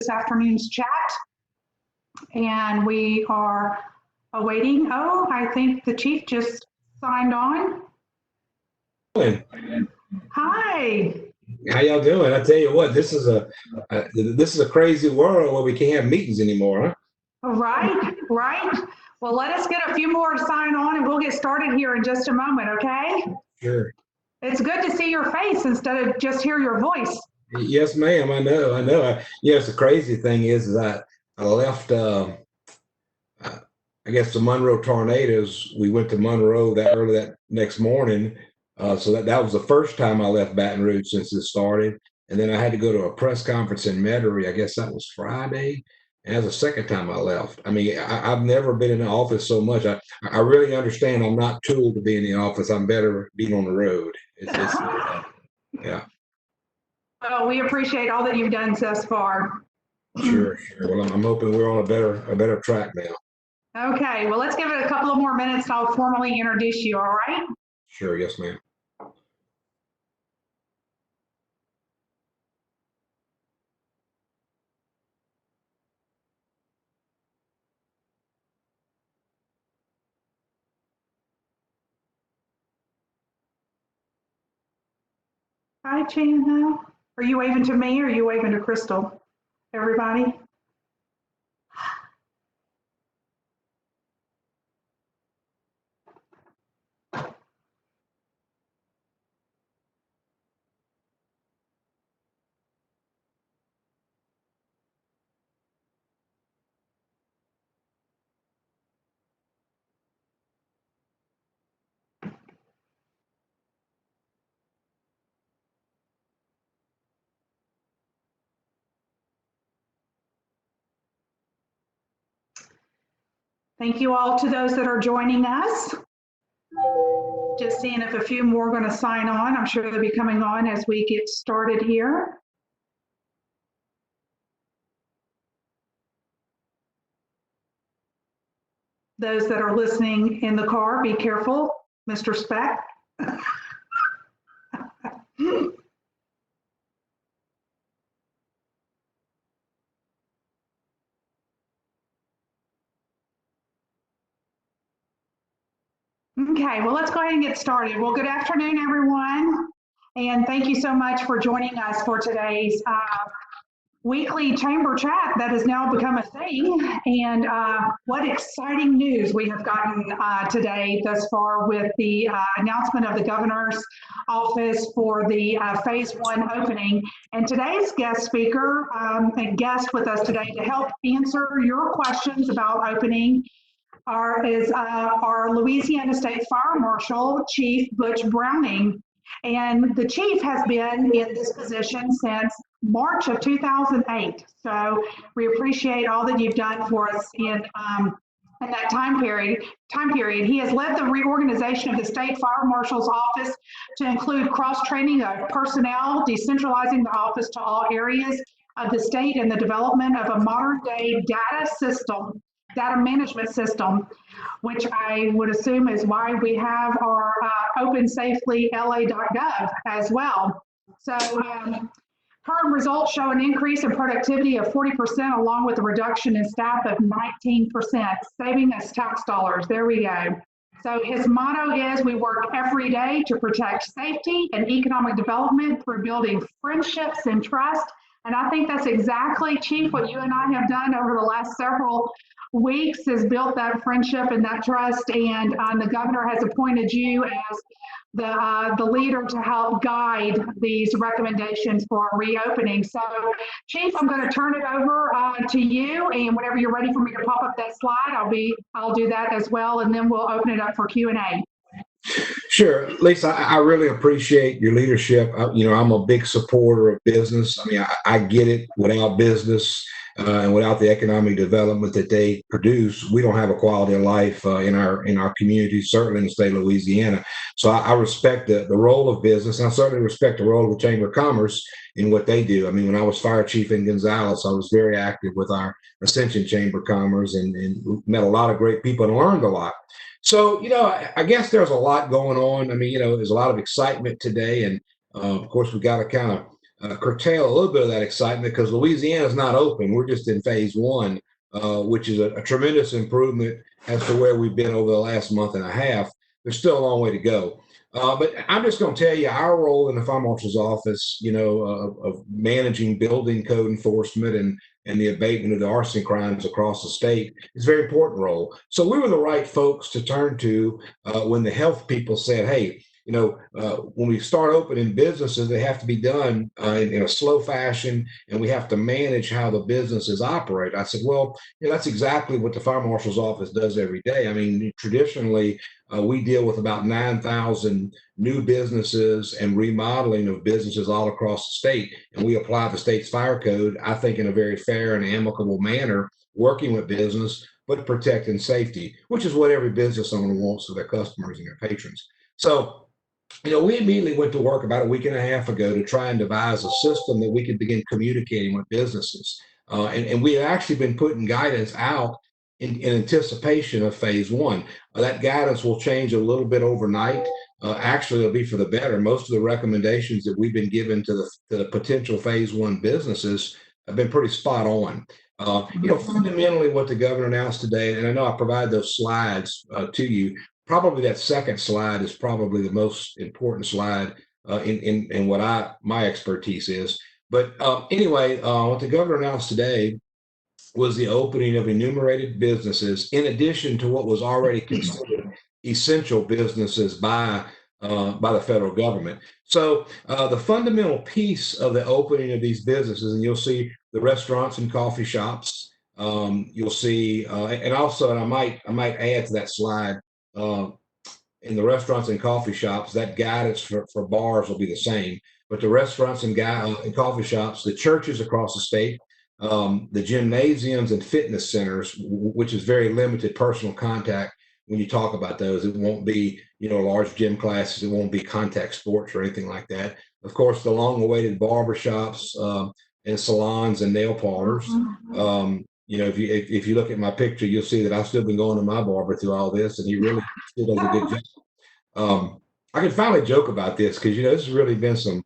this afternoon's chat, and we are awaiting. Oh, I think the chief just signed on. How Hi. y'all doing? I tell you what, this is a crazy world where we can't have meetings anymore, huh? Right, right. Well, let us get a few more sign on and we'll get started here in just a moment, okay? Sure. It's good to see your face instead of just hear your voice. Yes, ma'am. I know. Yes, the crazy thing is I left. I guess the Monroe tornadoes. We went to Monroe that early that next morning, so that was the first time I left Baton Rouge since it started. And then I had to go to a press conference in Metairie. I guess that was Friday. And that's the second time I left. I mean, I've never been in the office so much. I really understand I'm not tooled to be in the office. I'm better being on the road. Yeah. Oh, we appreciate all that you've done thus far. Sure. Well, I'm hoping we're on a better track now. Okay, well, let's give it a couple of more minutes and I'll formally introduce you, all right? Sure, yes, ma'am. Hi, Chana. Are you waving to me or are you waving to Crystal? Everybody? Thank you all to those that are joining us. Just seeing if a few more are going to sign on. I'm sure they'll be coming on as we get started here. Those that are listening in the car, be careful, Mr. Speck. Okay, well, let's go ahead and get started. Well, good afternoon, everyone. And thank you so much for joining us for today's weekly chamber chat that has now become a thing. And what exciting news we have gotten today thus far with the announcement of the governor's office for the phase 1 opening. And today's guest speaker and guest with us today to help answer your questions about opening is our Louisiana State Fire Marshal, Chief Butch Browning. And the chief has been in this position since March of 2008. So we appreciate all that you've done for us in that time period. He has led the reorganization of the State Fire Marshal's office to include cross-training of personnel, decentralizing the office to all areas of the state, and the development of a modern-day data management system, which I would assume is why we have our OpenSafelyLA.gov as well. So current results show an increase in productivity of 40% along with a reduction in staff of 19%, saving us tax dollars. There we go. So his motto is, we work every day to protect safety and economic development through building friendships and trust. And I think that's exactly, Chief, what you and I have done over the last several weeks is built that friendship and that trust, and the governor has appointed you as the leader to help guide these recommendations for reopening. So, Chief, I'm going to turn it over to you, and whenever you're ready for me to pop up that slide, I'll do that as well, and then we'll open it up for Q&A. Sure, Lisa, I really appreciate your leadership. I'm a big supporter of business. I mean, I get it. Without business and without the economic development that they produce, we don't have a quality of life in our community, certainly in the state of Louisiana. So I respect the role of business, and I certainly respect the role of the Chamber of Commerce in what they do. I mean, when I was fire chief in Gonzales, I was very active with our Ascension Chamber of Commerce and met a lot of great people and learned a lot. So, I guess there's a lot going on. I mean, there's a lot of excitement today. And of course, we got to kind curtail a little bit of that excitement because Louisiana is not open. We're just in phase one, which is a tremendous improvement as to where we've been over the last month and a half. There's still a long way to go. But I'm just going to tell you our role in the fire marshal's office, of managing building code enforcement and the abatement of the arson crimes across the state is a very important role. So we were the right folks to turn to when the health people said, hey, when we start opening businesses, they have to be done in a slow fashion, and we have to manage how the businesses operate. I said, well, that's exactly what the fire marshal's office does every day. I mean, traditionally, we deal with about 9,000 new businesses and remodeling of businesses all across the state, and we apply the state's fire code, I think, in a very fair and amicable manner, working with business, but protecting safety, which is what every business owner wants for their customers and their patrons. So, we immediately went to work about a week and a half ago to try and devise a system that we could begin communicating with businesses. And we have actually been putting guidance out in anticipation of phase one. That guidance will change a little bit overnight. Actually, it'll be for the better. Most of the recommendations that we've been given to the potential phase one businesses have been pretty spot on. Fundamentally, what the governor announced today, and I know I provide those slides to you. Probably that second slide is probably the most important slide in what my expertise is. But anyway, what the governor announced today was the opening of enumerated businesses in addition to what was already considered essential businesses by the federal government. So the fundamental piece of the opening of these businesses, and you'll see the restaurants and coffee shops. You'll see, and also, and I might add to that slide. Uh, in the restaurants and coffee shops, that guidance for bars will be the same. But the restaurants and coffee shops, the churches across the state, the gymnasiums and fitness centers, which is very limited personal contact. When you talk about those, it won't be large gym classes. It won't be contact sports or anything like that. Of course, the long-awaited barber shops and salons and nail parlors. If you look at my picture, you'll see that I've still been going to my barber through all this, and he really still does a good job. I can finally joke about this because this has really been some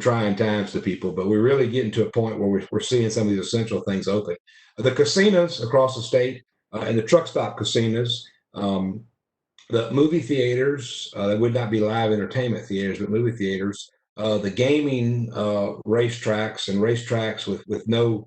trying times to people, but we're really getting to a point where we're seeing some of these essential things open. The casinos across the state and the truck stop casinos, the movie theaters that would not be live entertainment theaters, but movie theaters, the gaming racetracks and racetracks with no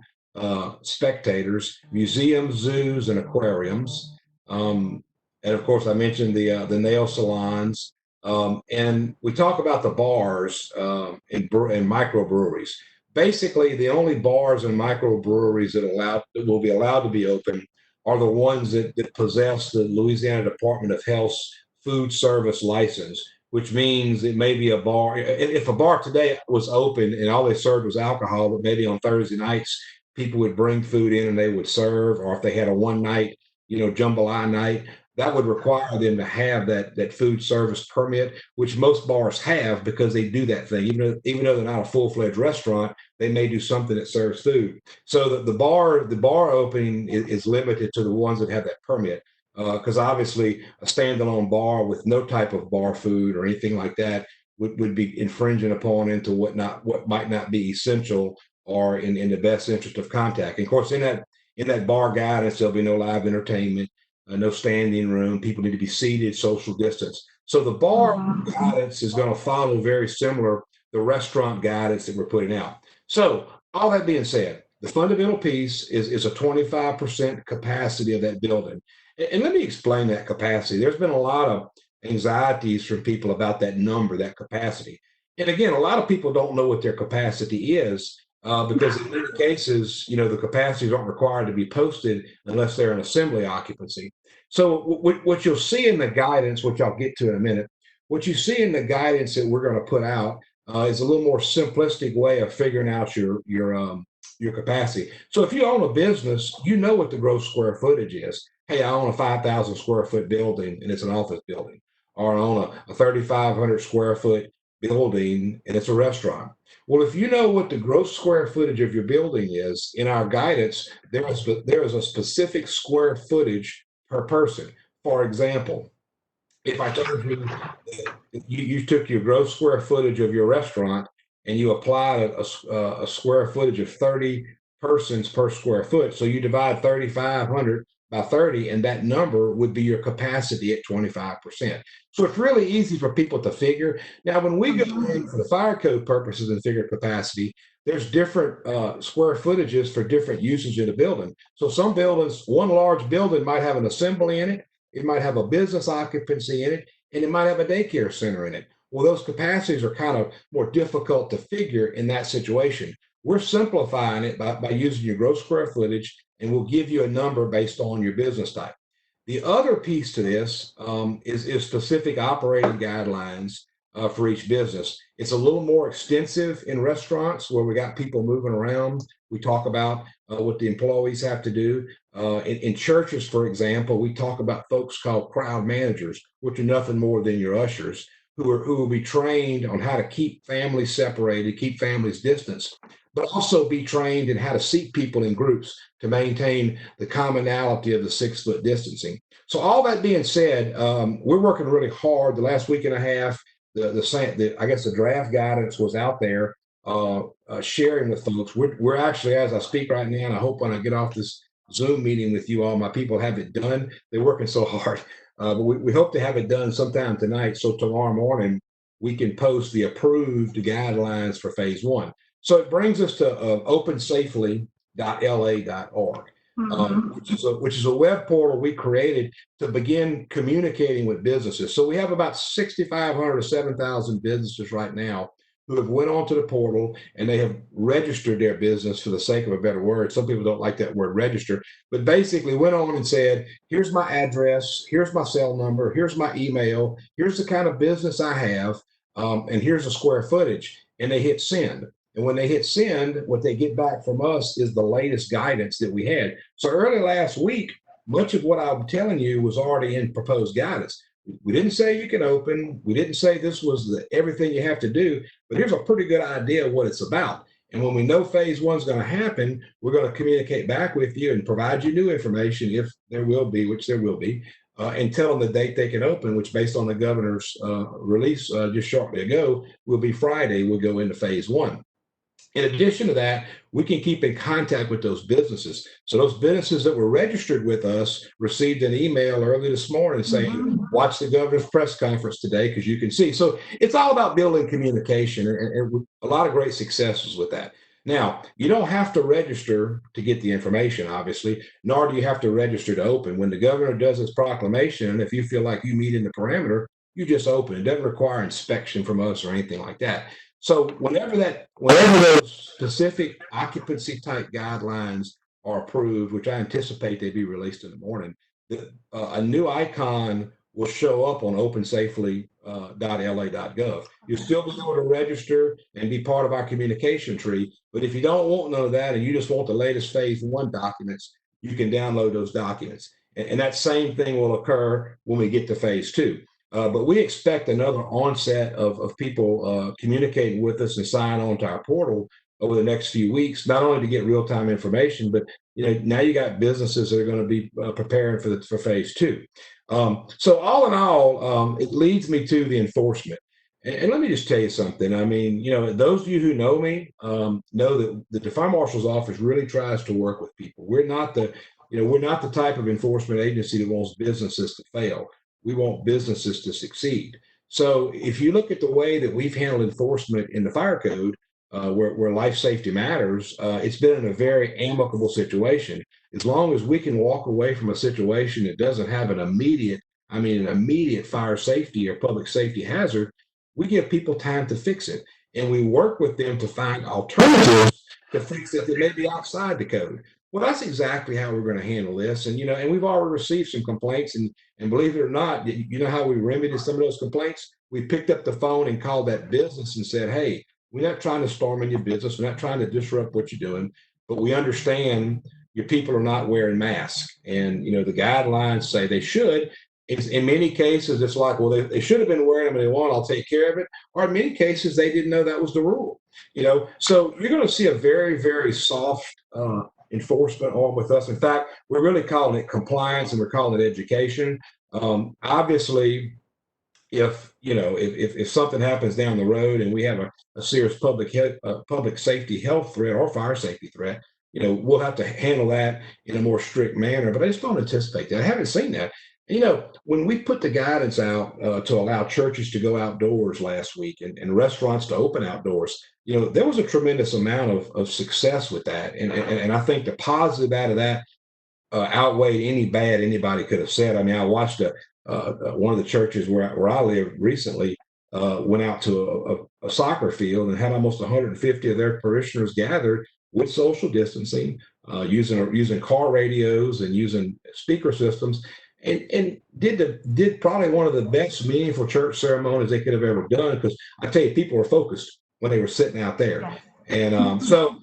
spectators, museums, zoos, and aquariums. And of course, I mentioned the nail salons, and we talk about the bars and microbreweries. Basically, the only bars and microbreweries that will be allowed to be open are the ones that possess the Louisiana Department of Health's food service license, which means it may be a bar. If a bar today was open and all they served was alcohol, but maybe on Thursday nights people would bring food in and they would serve, or if they had a one night, jambalaya night, that would require them to have that food service permit, which most bars have because they do that thing. Even though they're not a full-fledged restaurant, they may do something that serves food. So the bar opening is limited to the ones that have that permit, because obviously a standalone bar with no type of bar food or anything like that would be infringing upon into what might not be essential or in the best interest of contact. And of course, in that bar guidance, there'll be no live entertainment, no standing room. People need to be seated, social distance. So the bar guidance is going to follow very similar the restaurant guidance that we're putting out. So all that being said, the fundamental piece is a 25% capacity of that building. And let me explain that capacity. There's been a lot of anxieties from people about that number, that capacity. And again, a lot of people don't know what their capacity is. Because in many cases, the capacities aren't required to be posted unless they're an assembly occupancy. So what you'll see in the guidance, which I'll get to in a minute, what you see in the guidance that we're going to put out is a little more simplistic way of figuring out your capacity. So if you own a business, you know what the gross square footage is. Hey, I own a 5,000 square foot building and it's an office building, or I own a 3,500 square foot building and it's a restaurant. Well, if you know what the gross square footage of your building is, in our guidance, there is a specific square footage per person. For example, if I told you that you took your gross square footage of your restaurant and you apply a square footage of 30 persons per square foot. So you divide 3,500 by 30, and that number would be your capacity at 25%. So it's really easy for people to figure. Now, when we go in for the fire code purposes and figure capacity, there's different square footages for different usage in the building. So some buildings, one large building might have an assembly in it, it might have a business occupancy in it, and it might have a daycare center in it. Well, those capacities are kind of more difficult to figure in that situation. We're simplifying it by using your gross square footage, and we'll give you a number based on your business type. The other piece to this is specific operating guidelines for each business. It's a little more extensive in restaurants where we got people moving around. We talk about what the employees have to do. In churches, for example, we talk about folks called crowd managers, which are nothing more than your ushers, who will be trained on how to keep families separated, keep families distanced, but also be trained in how to seat people in groups to maintain the commonality of the 6 foot distancing. So all that being said, we're working really hard. The last week and a half, I guess the draft guidance was out there sharing with folks. We're actually, as I speak right now, and I hope when I get off this Zoom meeting with you all, my people have it done. They're working so hard. But we hope to have it done sometime tonight. So tomorrow morning, we can post the approved guidelines for phase one. So it brings us to opensafely.la.org, which is a web portal we created to begin communicating with businesses. So we have about 6,500 to 7,000 businesses right now who have went onto the portal and they have registered their business, for the sake of a better word. Some people don't like that word register, but basically went on and said, here's my address, here's my cell number, here's my email, here's the kind of business I have, and here's the square footage. And they hit send. And when they hit send, what they get back from us is the latest guidance that we had. So early last week, much of what I'm telling you was already in proposed guidance. We didn't say you can open. We didn't say this was everything you have to do, but here's a pretty good idea of what it's about. And when we know phase one's going to happen, we're going to communicate back with you and provide you new information, if there will be, which there will be, and tell them the date they can open, which based on the governor's release just shortly ago, will be Friday. We'll go into phase one. In addition to that, we can keep in contact with those businesses. So those businesses that were registered with us received an email early this morning saying, watch the governor's press conference today because you can see. So it's all about building communication, and a lot of great successes with that. Now, you don't have to register to get the information, obviously, nor do you have to register to open. When the governor does his proclamation, if you feel like you meet in the parameter, you just open. It doesn't require inspection from us or anything like that. So whenever those specific occupancy type guidelines are approved, which I anticipate they be released in the morning, a new icon will show up on opensafely.la.gov. You'll still be able to register and be part of our communication tree. But if you don't want none of that and you just want the latest phase one documents, you can download those documents. And that same thing will occur when we get to phase two. But we expect another onset of people communicating with us and sign on to our portal over the next few weeks, not only to get real-time information, but now you got businesses that are going to be preparing for phase two. So all in all, it leads me to the enforcement. And let me just tell you something. I mean, those of you who know me know that the fire marshal's office really tries to work with people. We're not the type of enforcement agency that wants businesses to fail. We want businesses to succeed. So if you look at the way that we've handled enforcement in the fire code, where life safety matters, it's been in a very amicable situation. As long as we can walk away from a situation that doesn't have an immediate fire safety or public safety hazard, we give people time to fix it. And we work with them to find alternatives to fix it that may be outside the code. Well, that's exactly how we're going to handle this. And, and we've already received some complaints, and believe it or not, you know how we remedied some of those complaints? We picked up the phone and called that business and said, hey, we're not trying to storm in your business. We're not trying to disrupt what you're doing, but we understand your people are not wearing masks. And, the guidelines say they should. In many cases, it's like, well, they should have been wearing them and they won't, I'll take care of it. Or in many cases, they didn't know that was the rule. So you're going to see a very, very soft enforcement on with us. In fact, we're really calling it compliance and we're calling it education. Obviously, if something happens down the road and we have a serious public safety health threat or fire safety threat, we'll have to handle that in a more strict manner. But I just don't anticipate that. I haven't seen that. When we put the guidance out to allow churches to go outdoors last week and restaurants to open outdoors, there was a tremendous amount of success with that. And I think the positive out of that outweighed any bad anybody could have said. I mean, I watched one of the churches where I live recently went out to a soccer field and had almost 150 of their parishioners gathered with social distancing, using car radios and using speaker systems, and did probably one of the best meaningful church ceremonies they could have ever done. Because I tell you, people were focused when they were sitting out there, Yeah. and so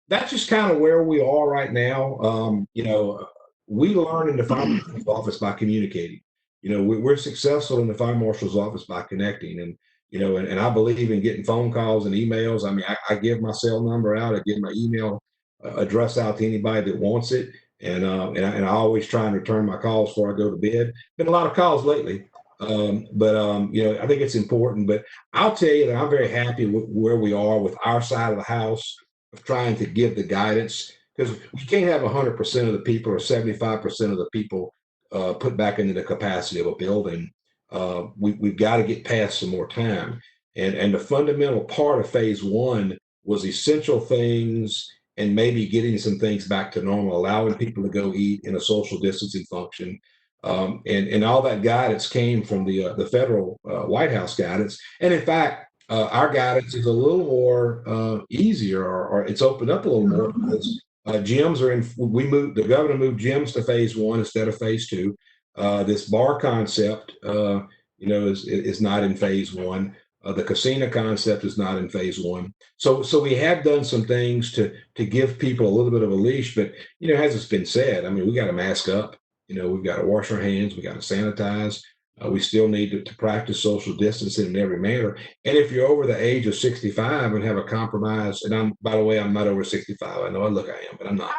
that's just kind of where we are right now. We learn in the fire marshal's office by communicating. We're successful in the fire marshal's office by connecting, and I believe in getting phone calls and emails. I mean, I give my cell number out, I give my email address out to anybody that wants it, and I always try and return my calls before I go to bed. Been a lot of calls lately, but I think it's important. But I'll tell you that I'm very happy with where we are with our side of the house of trying to give the guidance, because we can't have 100% of the people or 75% of the people put back into the capacity of a building. We've got to get past some more time. And the fundamental part of phase one was essential things and maybe getting some things back to normal, allowing people to go eat in a social distancing function. And all that guidance came from the federal White House guidance. And in fact, our guidance is a little more easier, or it's opened up a little more, because gyms are in. The governor moved gyms to phase one instead of phase two. This bar concept, is not in phase one. The casino concept is not in phase one. So we have done some things to give people a little bit of a leash, but as it's been said, I mean, we got to mask up. We've got to wash our hands. We got to sanitize. We still need to practice social distancing in every manner. And if you're over the age of 65 and have a compromise, and by the way, I'm not over 65. I know I look I am, but I'm not.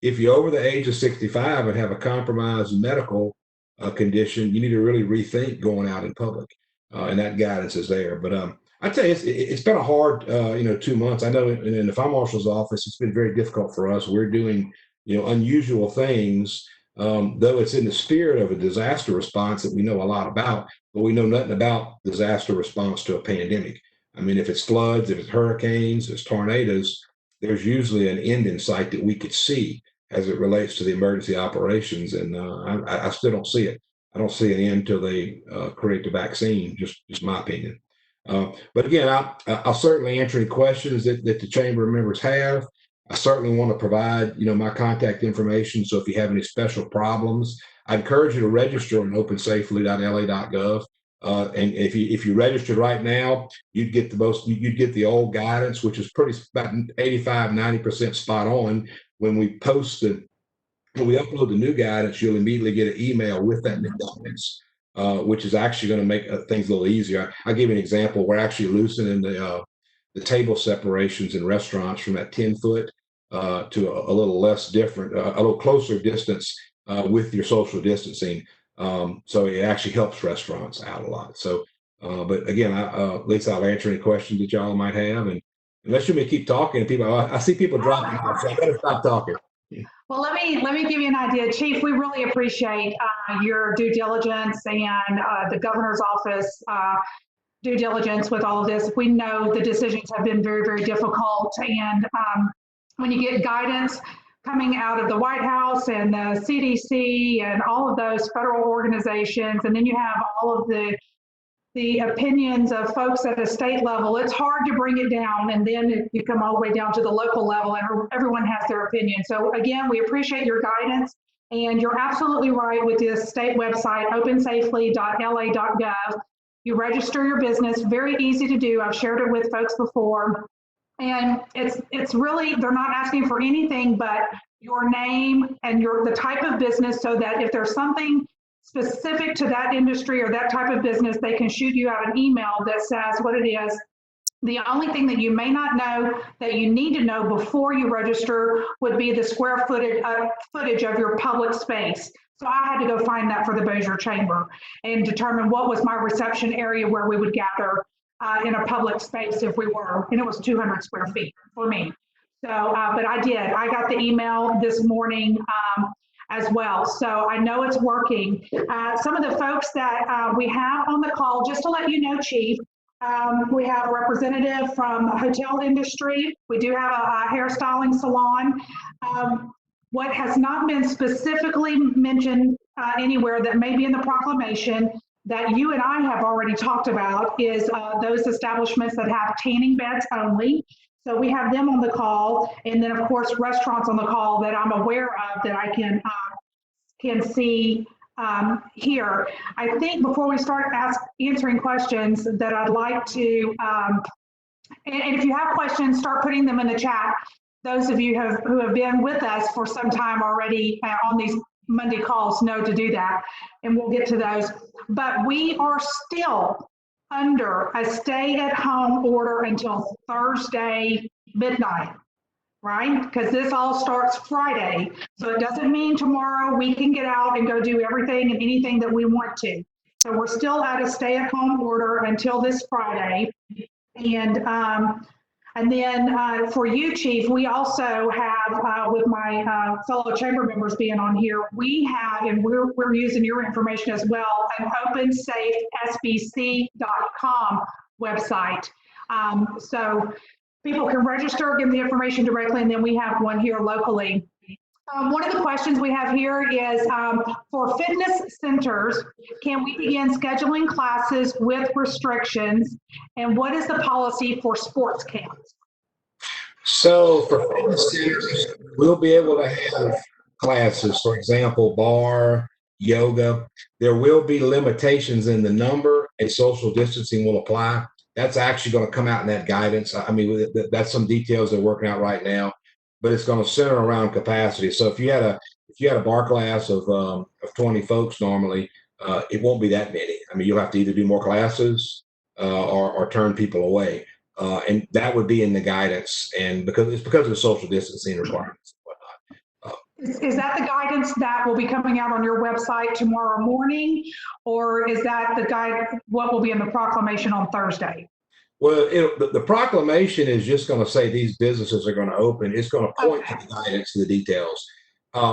If you're over the age of 65 and have a compromised medical condition, you need to really rethink going out in public. And that guidance is there. But I tell you, it's been a hard, 2 months. I know in the fire marshal's office, it's been very difficult for us. We're doing, unusual things. Though it's in the spirit of a disaster response that we know a lot about, but we know nothing about disaster response to a pandemic. I mean, if it's floods, if it's hurricanes, if it's tornadoes, there's usually an end in sight that we could see as it relates to the emergency operations. And I still don't see it. I don't see an end until they create the vaccine, just my opinion. But again, I'll certainly answer any questions that the chamber members have. I certainly want to provide, my contact information. So if you have any special problems, I encourage you to register on opensafely.la.gov. And if you registered right now, you'd get the old guidance, which is about 85-90% spot on. When we upload the new guidance, you'll immediately get an email with that new guidance, which is actually going to make things a little easier. I'll give you an example. We're actually loosening the table separations in restaurants from that 10-foot to a little less different, a little closer distance with your social distancing. So it actually helps restaurants out a lot. So, but again, Lisa, I'll answer any questions that y'all might have. And unless you may keep talking, I see people dropping off, so I better stop talking. Well, let me give you an idea, Chief. We really appreciate your due diligence and the governor's office due diligence with all of this. We know the decisions have been very, very difficult, and when you get guidance coming out of the White House and the CDC and all of those federal organizations, and then you have all of the opinions of folks at a state level, it's hard to bring it down, and then you come all the way down to the local level and everyone has their opinion. So again, we appreciate your guidance, and you're absolutely right with this state website, opensafely.la.gov. You register your business, very easy to do. I've shared it with folks before. And it's really, they're not asking for anything but your name and the type of business, so that if there's something specific to that industry or that type of business, they can shoot you out an email that says what it is. The only thing that you may not know that you need to know before you register would be the square footage of your public space. So I had to go find that for the Bossier Chamber and determine what was my reception area where we would gather in a public space if we were, and it was 200 square feet for me. So, but I did. I got the email this morning as well. So I know it's working. Some of the folks that we have on the call, just to let you know, Chief, we have a representative from the hotel industry. We do have a hairstyling salon. What has not been specifically mentioned anywhere that may be in the proclamation that you and I have already talked about is those establishments that have tanning beds only. So we have them on the call, and then of course restaurants on the call that I'm aware of that I can see here. I think before we start answering questions that I'd like to, and if you have questions, start putting them in the chat. Those of you who have been with us for some time already on these Monday calls know to do that, and we'll get to those. But we are still under a stay-at-home order until Thursday midnight, right? Because this all starts Friday. So it doesn't mean tomorrow we can get out and go do everything and anything that we want to. So we're still at a stay-at-home order until this Friday. And then for you, Chief, we also have, with my fellow chamber members being on here, we have, and we're using your information as well, an opensafesbc.com website. So people can register, give the information directly, and then we have one here locally. One of the questions we have here is for fitness centers, can we begin scheduling classes with restrictions? And what is the policy for sports camps? So for fitness centers, we'll be able to have classes, for example, bar, yoga. There will be limitations in the number and social distancing will apply. That's actually going to come out in that guidance. I mean, that's some details they're working out right now, but it's going to center around capacity. So if you had a bar class of 20 folks normally, it won't be that many. I mean, you'll have to either do more classes or turn people away. And that would be in the guidance, and because of the social distancing requirements and whatnot. Is that the guidance that will be coming out on your website tomorrow morning, or is that the guide, what will be in the proclamation on Thursday? Well, the proclamation is just going to say these businesses are going to open. It's going to point to the guidance, to the details.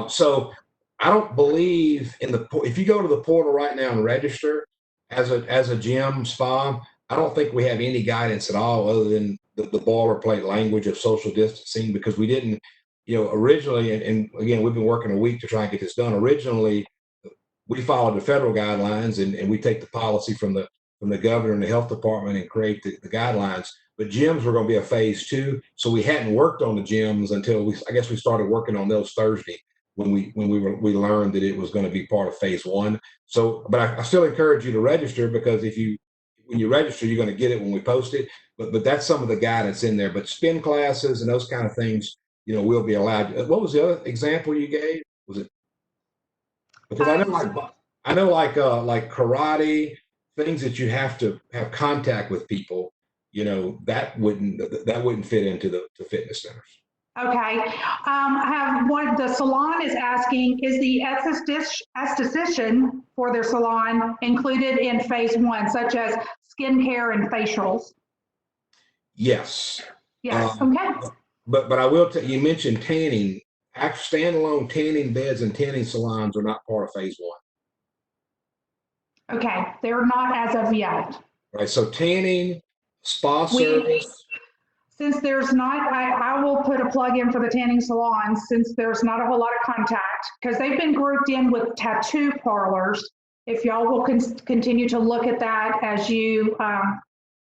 So I don't believe if you go to the portal right now and register as a gym spa, I don't think we have any guidance at all other than the boilerplate language of social distancing, because we didn't, originally, and again, we've been working a week to try and get this done. Originally, we followed the federal guidelines and we take the policy from the governor and the health department and create the guidelines. But gyms were going to be a phase 2. So we hadn't worked on the gyms until I guess we started working on those Thursday when we learned that it was going to be part of phase 1. So, but I still encourage you to register, because when you register, you're going to get it when we post it. But that's some of the guidance in there. But spin classes and those kind of things, will be allowed. What was the other example you gave? Was it? Because I know like karate, things that you have to have contact with people. That wouldn't fit into the fitness centers. Okay. Have what the salon is asking, is the esthetician for their salon included in phase 1, such as skincare and facials? Yes. Yes. Okay. But I will tell you, mentioned tanning. Standalone tanning beds and tanning salons are not part of phase 1. Okay, they're not as of yet. Right. So tanning, spa service. Since there's not, I will put a plug in for the tanning salons, since there's not a whole lot of contact, because they've been grouped in with tattoo parlors. If y'all will continue to look at that as you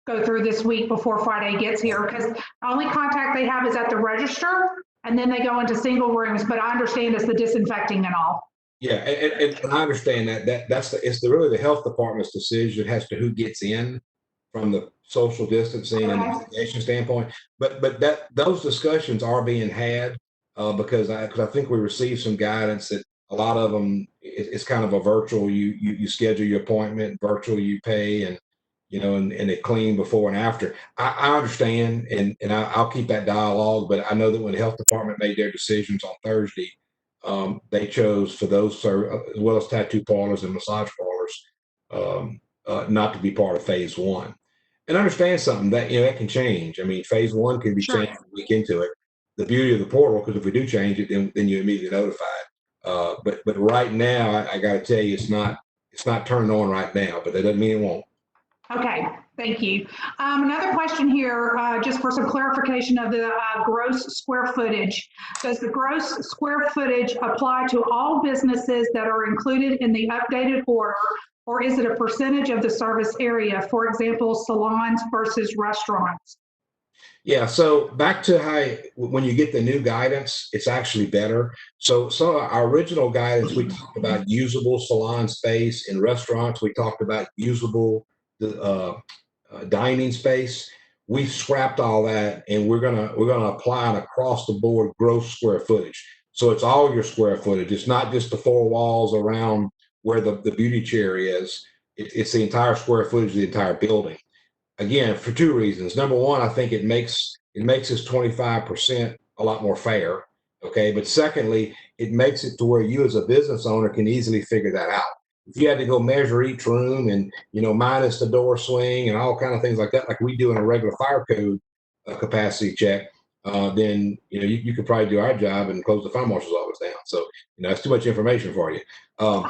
go through this week before Friday gets here, because the only contact they have is at the register, and then they go into single rooms, but I understand it's the disinfecting and all. Yeah, and I understand it's really the health department's decision as to who gets in from the social distancing and mitigation standpoint. But those discussions are being had because I think we received some guidance that a lot of them it's kind of a virtual. You schedule your appointment, virtual you pay, and and they clean before and after. I understand, and I'll keep that dialogue. But I know that when the health department made their decisions on Thursday, they chose for those as well as tattoo parlors and massage parlors, not to be part of phase one. And understand something that that can change. I mean, phase one can be Sure. changed a week into it. The beauty of the portal, because if we do change it, then you're immediately notified. But right now, I got to tell you, it's not turned on right now. But that doesn't mean it won't. Okay, thank you. Another question here, just for some clarification of the gross square footage. Does the gross square footage apply to all businesses that are included in the updated order, or is it a percentage of the service area? For example, salons versus restaurants? Yeah, so back to when you get the new guidance, it's actually better. So some of our original guidance, we talked about usable salon space. In restaurants, we talked about usable dining space. We've scrapped all that, and we're gonna apply an across the board gross square footage. So it's all your square footage. It's not just the four walls around where the beauty chair is. It's the entire square footage of the entire building. Again, for two reasons. Number one, I think it makes this 25% a lot more fair. Okay. But secondly, it makes it to where you as a business owner can easily figure that out. If you had to go measure each room and minus the door swing and all kind of things like that, like we do in a regular fire code capacity check, then you could probably do our job and close the fire marshal's office down. So that's too much information for you. Um,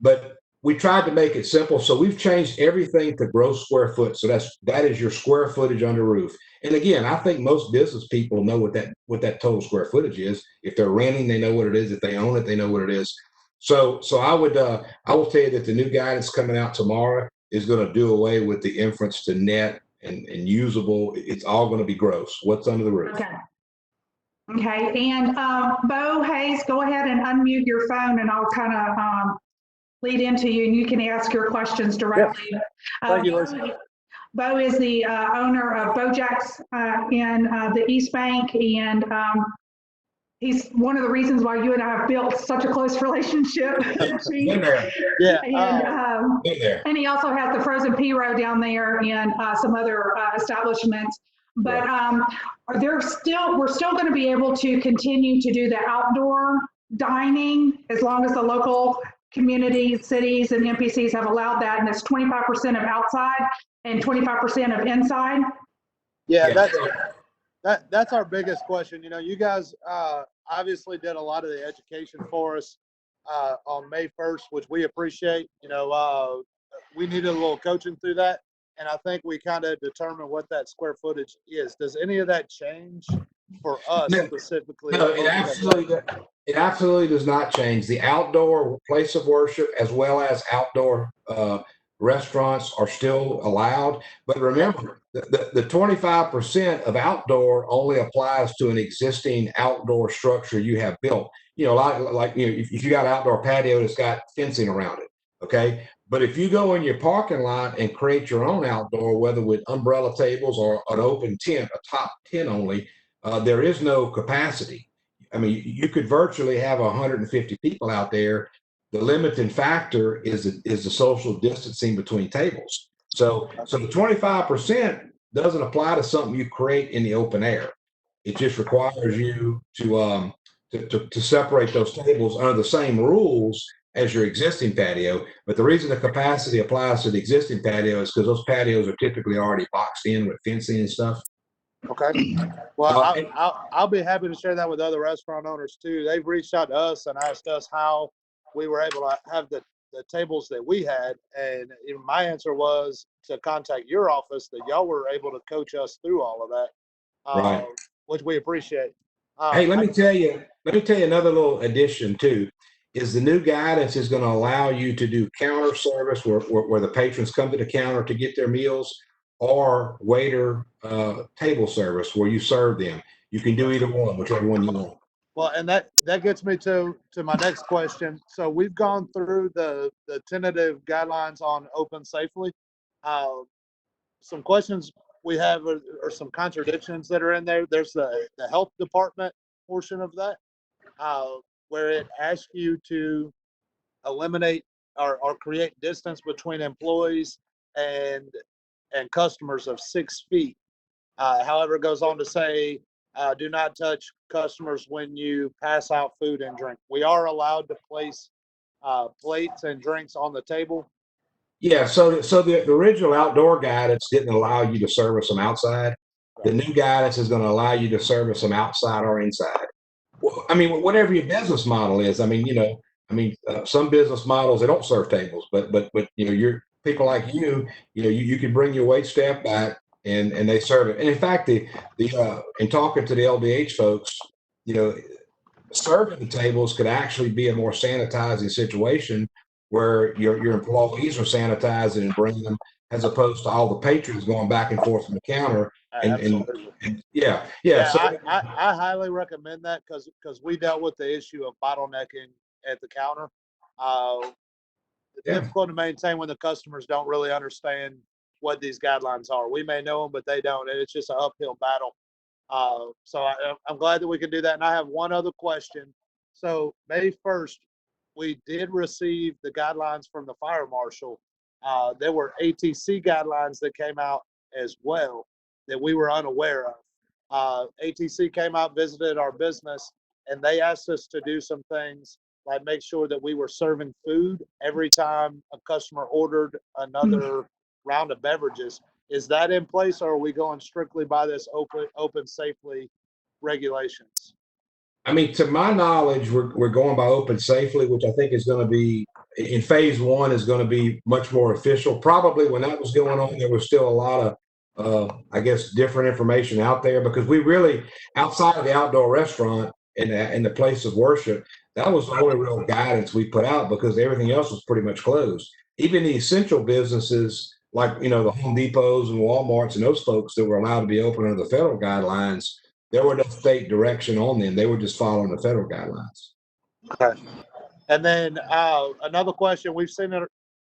but we tried to make it simple. So we've changed everything to gross square foot. So that is your square footage under roof. And again, I think most business people know what that total square footage is. If they're renting, they know what it is. If they own it, they know what it is. So I will tell you that the new guidance coming out tomorrow is going to do away with the inference to net and usable. It's all going to be gross. What's under the roof? Okay. Okay, and Bo Hayes, go ahead and unmute your phone and I'll kind of lead into you and you can ask your questions directly. Thank you, Lisa. Bo is the owner of Bojack's in the East Bank, and he's one of the reasons why you and I have built such a close relationship. Yeah. And he also has the Frozen Piro down there and some other establishments. But we're still going to be able to continue to do the outdoor dining as long as the local communities, cities, and NPCs have allowed that, and it's 25% of outside and 25% of inside. Yeah, that's our biggest question. You guys obviously did a lot of the education for us on May 1st, which we appreciate. We needed a little coaching through that, and I think we kind of determined what that square footage is. Does any of that change for us specifically? No, it absolutely does not change. The outdoor place of worship as well as outdoor restaurants are still allowed. But remember, the 25% of outdoor only applies to an existing outdoor structure you have built. If you got an outdoor patio that's got fencing around it, okay? But if you go in your parking lot and create your own outdoor, whether with umbrella tables or an open tent, a top 10 only, there is no capacity. I mean, you could virtually have 150 people out there. The limiting factor is the social distancing between tables. So the 25% doesn't apply to something you create in the open air. It just requires you to separate those tables under the same rules as your existing patio. But the reason the capacity applies to the existing patio is because those patios are typically already boxed in with fencing and stuff. Okay. Well, I'll be happy to share that with other restaurant owners too. They've reached out to us and asked us how we were able to have the tables that we had. And my answer was to contact your office, that y'all were able to coach us through all of that, Right. Which we appreciate. Hey, let me tell you another little addition too, is the new guidance is going to allow you to do counter service where the patrons come to the counter to get their meals, or waiter table service where you serve them. You can do either one, whichever one you want. Well, and that gets me to my next question. So we've gone through the tentative guidelines on open safely. Some questions we have are some contradictions that are in there. There's the health department portion of that, where it asks you to eliminate or create distance between employees and customers of 6 feet. However, it goes on to say do not touch customers when you pass out food and drink. We are allowed to place plates and drinks on the table. Yeah, so the original outdoor guidance didn't allow you to service them outside. The new guidance is going to allow you to service them outside or inside. Well, I mean, whatever your business model is. I mean, some business models they don't serve tables, but you're people like you can bring your wait staff back and they serve it. And in fact, in talking to the LDH folks, you know, serving the tables could actually be a more sanitizing situation where your employees are sanitizing and bringing them as opposed to all the patrons going back and forth from the counter. Absolutely. And yeah. Yeah, So I highly recommend that because we dealt with the issue of bottlenecking at the counter. It's Yeah. difficult to maintain when the customers don't really understand what these guidelines are. We may know them, but they don't, and it's just an uphill battle. So I'm glad that we can do that. And I have one other question. So May 1st, we did receive the guidelines from the fire marshal. There were ATC guidelines that came out as well that we were unaware of. ATC came out, visited our business, and they asked us to do some things like make sure that we were serving food every time a customer ordered another round of beverages. Is that in place, or are we going strictly by this open safely regulations? I mean, to my knowledge, we're going by open safely, which I think is going to be in phase one is going to be much more official. Probably when that was going on, there was still a lot of, I guess, different information out there because we really, outside of the outdoor restaurant and the place of worship, that was the only real guidance we put out because everything else was pretty much closed. Even the essential businesses like, the Home Depots and Walmarts and those folks that were allowed to be open under the federal guidelines, there were no state direction on them. They were just following the federal guidelines. Okay. And then another question, we've seen it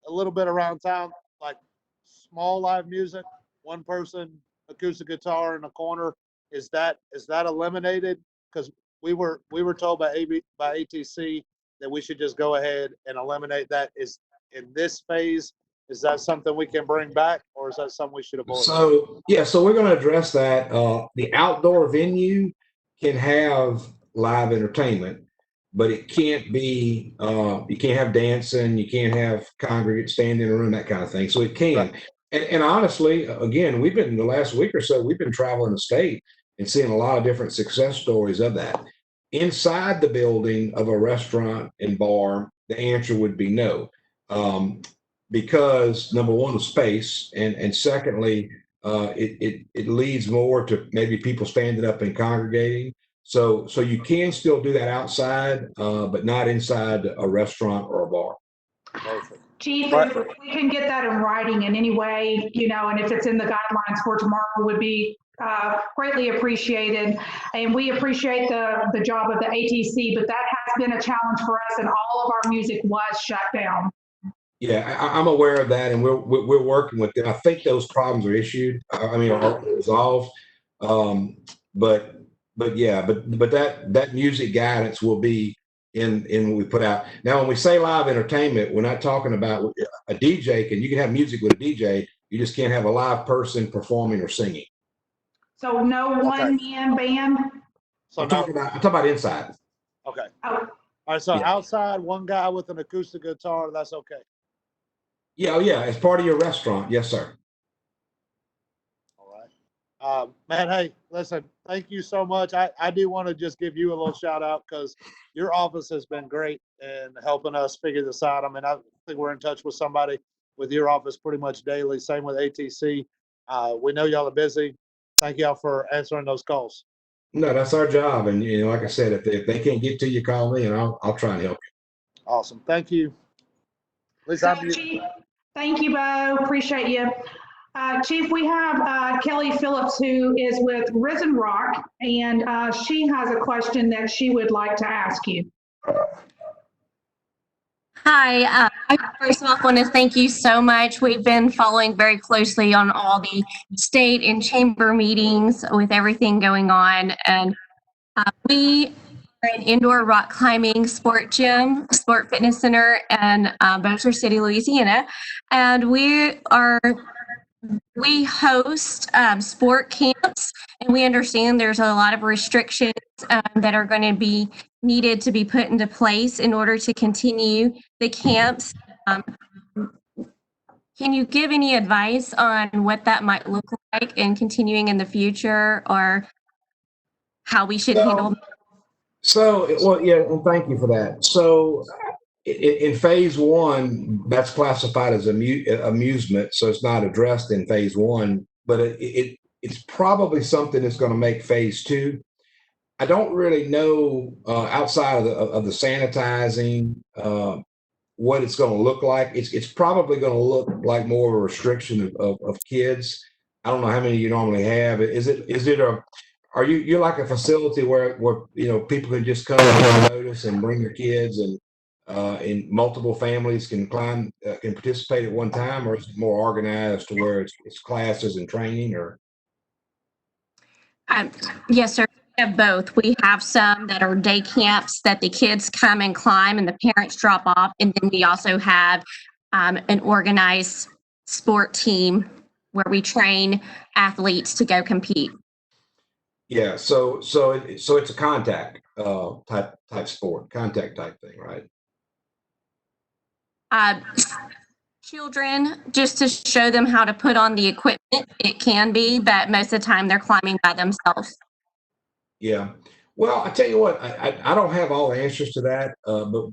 a little bit around town, like small live music, one person acoustic guitar in a corner. Is that eliminated? Because we were told by ATC that we should just go ahead and eliminate that. Is in this phase, is that something we can bring back, or is that something we should avoid? So we're going to address that. The outdoor venue can have live entertainment, but it can't be. You can't have dancing. You can't have congregants standing in a room, that kind of thing. So it can. Right. And honestly, again, we've been the last week or so. We've been traveling the state and seeing a lot of different success stories of that. Inside the building of a restaurant and bar, the answer would be no. Because number one, the space, and secondly, it leads more to maybe people standing up and congregating. So you can still do that outside, but not inside a restaurant or a bar. Perfect. Chief, if we can get that in writing in any way, and if it's in the guidelines for tomorrow, would be greatly appreciated. And we appreciate the job of the ATC, but that has been a challenge for us, and all of our music was shut down. Yeah, I'm aware of that, and we're working with them. I think those problems are issued. Are resolved. But that music guidance will be in what we put out. Now, when we say live entertainment, we're not talking about a DJ. You can have music with a DJ. You just can't have a live person performing or singing. So no one-man band. So I'm talking about inside. Okay. Oh. All right. So outside, one guy with an acoustic guitar, that's okay. Yeah, as part of your restaurant. Yes, sir. All right. Man, hey, listen, thank you so much. I do want to just give you a little shout out because your office has been great in helping us figure this out. I mean, I think we're in touch with somebody with your office pretty much daily. Same with ATC. We know y'all are busy. Thank y'all for answering those calls. No, that's our job. And, like I said, if they can't get to you, call me and I'll try and help you. Awesome. Thank you. Chief, thank you, Bo. Appreciate you. Chief, we have Kelly Phillips, who is with Risen Rock, and she has a question that she would like to ask you. Hi, I first of all want to thank you so much. We've been following very closely on all the state and chamber meetings with everything going on. And we are an indoor rock climbing sport fitness center in Bossier City, Louisiana. And we are we host sport camps, and we understand there's a lot of restrictions that are going to be needed to be put into place in order to continue the camps. Can you give any advice on what that might look like in continuing in the future, or how we should handle? Well, yeah, and thank you for that. So, in phase one, that's classified as amusement, so it's not addressed in phase one, but it's probably something that's going to make phase two. I don't really know outside of the sanitizing what it's going to look like. It's probably going to look like more of a restriction of kids. I don't know how many you normally have. Is it a are you're like a facility where people can just come and notice and bring their kids and multiple families can can participate at one time, or is it more organized to where it's classes and training? Or Yes, sir. We have both. We have some that are day camps that the kids come and climb and the parents drop off. And then we also have an organized sport team where we train athletes to go compete. Yeah, so it's a contact type sport, contact type thing, right? Uh, Children, just to show them how to put on the equipment, it can be, but most of the time they're climbing by themselves. Yeah. Well, I tell you what, I don't have all the answers to that,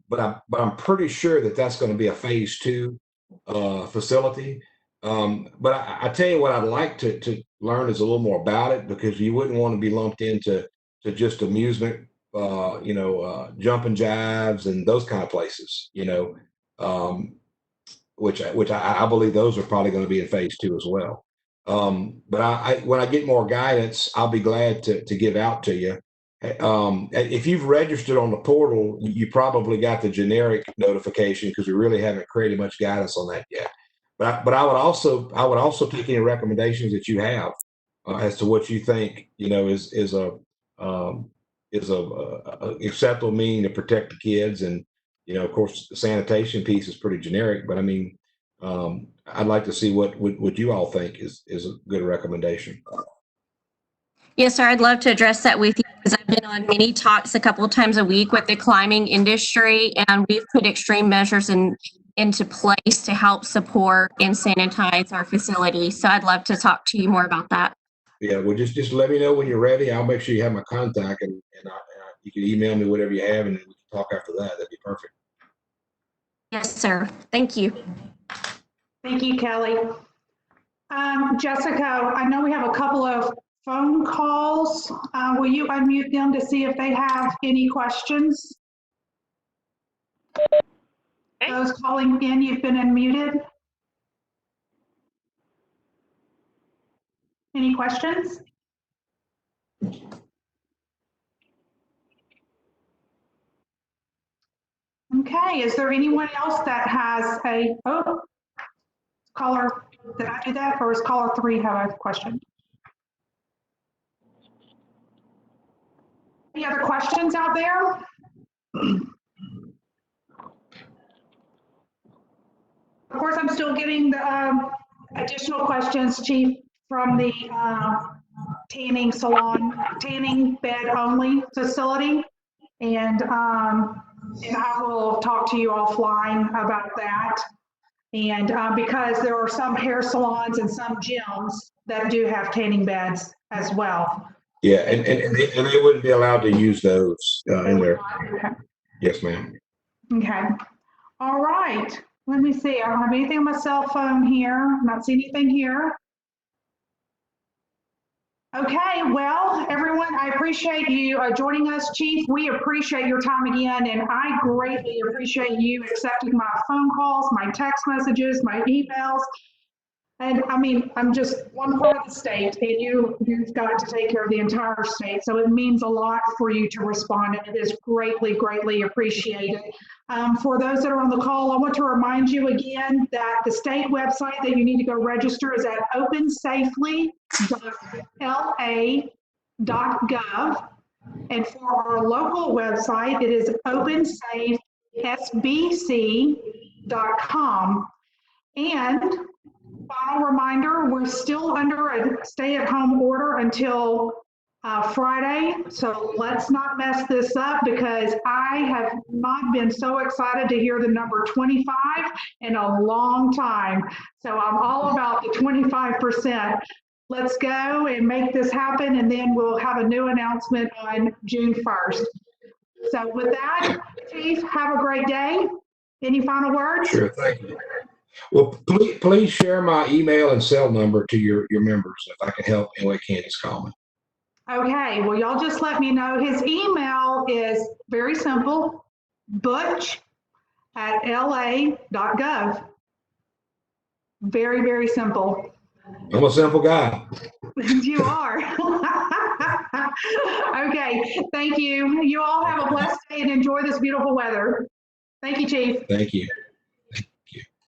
but I'm pretty sure that that's going to be a phase two facility. But I tell you what, I'd like to learn is a little more about it, because you wouldn't want to be lumped into just amusement, jumping jives and those kind of places, um, which I believe those are probably going to be in phase two as well. But when I get more guidance, I'll be glad to give out to you. If you've registered on the portal, you probably got the generic notification, because we really haven't created much guidance on that yet. But I would also take any recommendations that you have as to what you think is a acceptable mean to protect the kids. And of course, the sanitation piece is pretty generic, but I mean, I'd like to see what you all think is a good recommendation. Yes, sir. I'd love to address that with you, because I've been on many talks a couple of times a week with the climbing industry, and we've put extreme measures into place to help support and sanitize our facilities. So I'd love to talk to you more about that. Yeah, well, just let me know when you're ready. I'll make sure you have my contact, and you can email me whatever you have, and we can talk after that. That'd be perfect. Yes, sir. Thank you. Thank you, Kelly. Jessica, I know we have a couple of phone calls. Will you unmute them to see if they have any questions? Those calling in, you've been unmuted. Any questions? Okay, is there anyone else that has caller, did I do that, or is caller 3 have a question? Any other questions out there? Of course, I'm still getting the additional questions, Chief, from the tanning bed only facility. And I will talk to you offline about that. And because there are some hair salons and some gyms that do have tanning beds as well. Yeah, and they wouldn't be allowed to use those in there. Okay. Yes, ma'am. Okay. All right. Let me see. I don't have anything on my cell phone here. I'm not seeing anything here. Okay, well, everyone, I appreciate you joining us, Chief. We appreciate your time again, and I greatly appreciate you accepting my phone calls, my text messages, my emails. And I mean, I'm just one part of the state, and you've got to take care of the entire state. So it means a lot for you to respond, and it is greatly, greatly appreciated. For those that are on the call, I want to remind you again that the state website that you need to go register is at opensafely.la.gov. And for our local website, it is opensafesbc.com. And Final reminder, we're still under a stay-at-home order until Friday, so let's not mess this up because I have not been so excited to hear the number 25 in a long time. So I'm all about the 25%. Let's go and make this happen, and then we'll have a new announcement on June 1st. So with that, Chief, have a great day. Any final words? Sure, thank you. Well, please share my email and cell number to your members. If I can help any way I can, just call me. Okay, well, y'all just let me know. His email is very simple, butch@la.gov. Very, very simple. I'm a simple guy. You are. Okay, thank you. You all have a blessed day and enjoy this beautiful weather. Thank you, Chief. Thank you.